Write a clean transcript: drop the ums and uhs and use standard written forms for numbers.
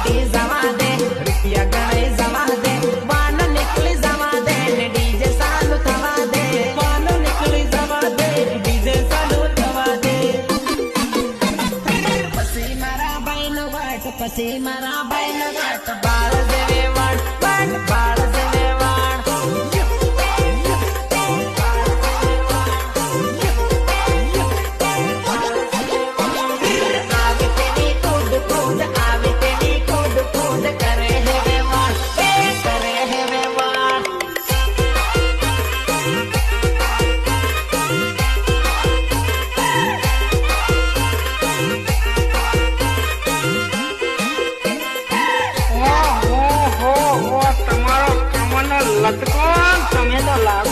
ઈ જવા દે રૂપિયા ગણાઈ જવા દે વાન નીકળી જવા દે ને ડીજે ચાલુ થવા દે વાન નીકળી જવા દે ડીજે ચાલુ થવા દે પછી મારા ભાઈનો વાટ પછી મારા ભાઈનો વાટ બાળ જેવે વાટ વાટ બાળ જેવે વાટ લટકો તમે તો લાગો